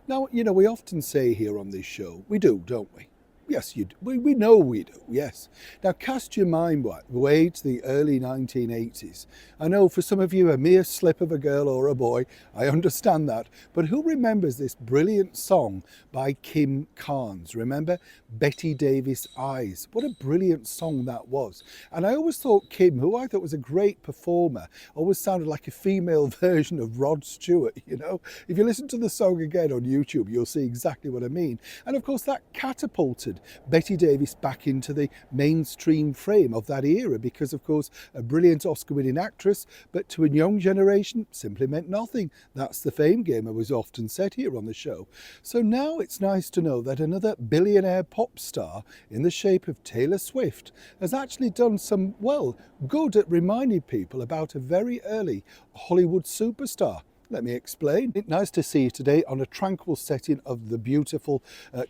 Now, we often say here on this show, we do, don't we? Yes, you do. We know we do, yes. Now, cast your mind way to the early 1980s. I know for some of you, a mere slip of a girl or a boy, I understand that. But who remembers this brilliant song by Kim Carnes? Remember? Betty Davis Eyes. What a brilliant song that was. And I always thought Kim, who I thought was a great performer, always sounded like a female version of Rod Stewart, If you listen to the song again on YouTube, you'll see exactly what I mean. And of course, that catapulted Betty Davis back into the mainstream frame of that era because, of course, a brilliant Oscar-winning actress, but to a young generation simply meant nothing. That's the fame game I was often said here on the show. So now it's nice to know that another billionaire pop star in the shape of Taylor Swift has actually done some, well, good at reminding people about a very early Hollywood superstar. Let me explain. It's nice to see you today on a tranquil setting of the beautiful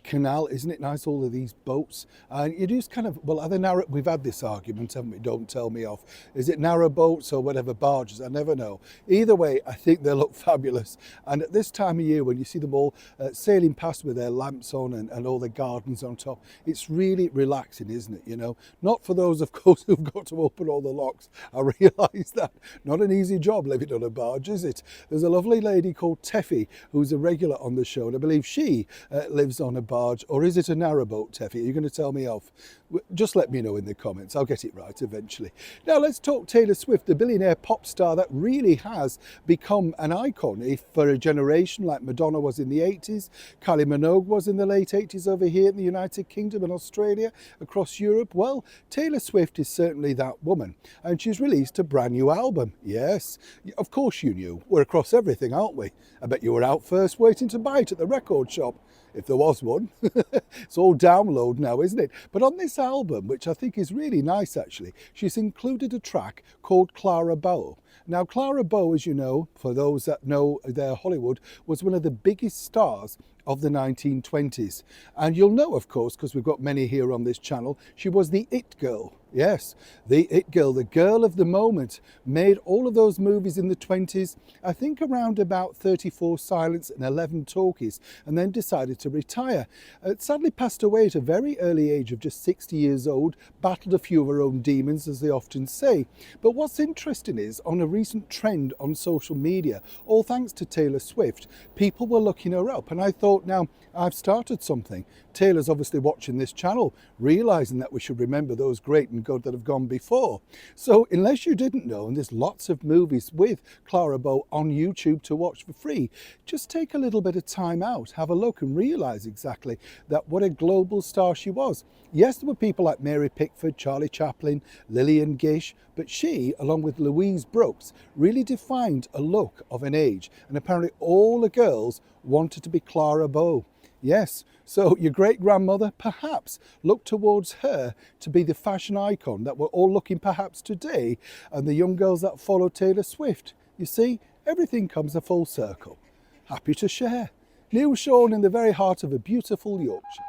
canal. Isn't it nice, all of these boats? And you just kind of, well, are they narrow? We've had this argument, haven't we? Don't tell me off. Is it narrow boats or whatever, barges? I never know. Either way, I think they look fabulous. And at this time of year, when you see them all sailing past with their lamps on and all the gardens on top, it's really relaxing, isn't it? Not for those, of course, who've got to open all the locks. I realise that. Not an easy job living on a barge, is it? There's a lovely lady called Teffy who's a regular on the show, and I believe she lives on a barge. Or is it a narrowboat, Teffy? Are you going to tell me off? Just let me know in the comments. I'll get it right eventually. Now let's talk Taylor Swift, the billionaire pop star that really has become an icon for a generation, like Madonna was in the 80s, Kylie Minogue was in the late 80s over here in the United Kingdom and Australia, across Europe. Well, Taylor Swift is certainly that woman, and she's released a brand new album. Yes, of course you knew. We're across everything, aren't we? I bet you were out first waiting to buy it at the record shop, if there was one. It's all download now, isn't it? But on this album, which I think is really nice actually, she's included a track called Clara Bow. Now, Clara Bow, as you know, for those that know their Hollywood, was one of the biggest stars of the 1920s. And you'll know, of course, because we've got many here on this channel, she was the It Girl. Yes, the It Girl, the girl of the moment, made all of those movies in the 20s, I think around about 34 Silence and 11 Talkies, and then decided to retire. Sadly passed away at a very early age of just 60 years old, battled a few of her own demons, as they often say. But what's interesting is, on a recent trend on social media, all thanks to Taylor Swift, people were looking her up, and I thought, now, I've started something. Taylor's obviously watching this channel, realising that we should remember those great and good that have gone before. So unless you didn't know, and there's lots of movies with Clara Bow on YouTube to watch for free, just take a little bit of time out, have a look and realise exactly that what a global star she was. Yes, there were people like Mary Pickford, Charlie Chaplin, Lillian Gish, but she, along with Louise Brooks, really defined a look of an age, and apparently all the girls wanted to be Clara Bow. Yes, so your great-grandmother perhaps looked towards her to be the fashion icon that we're all looking perhaps today, and the young girls that follow Taylor Swift. You see, everything comes a full circle. Happy to share. Neil Sean in the very heart of a beautiful Yorkshire.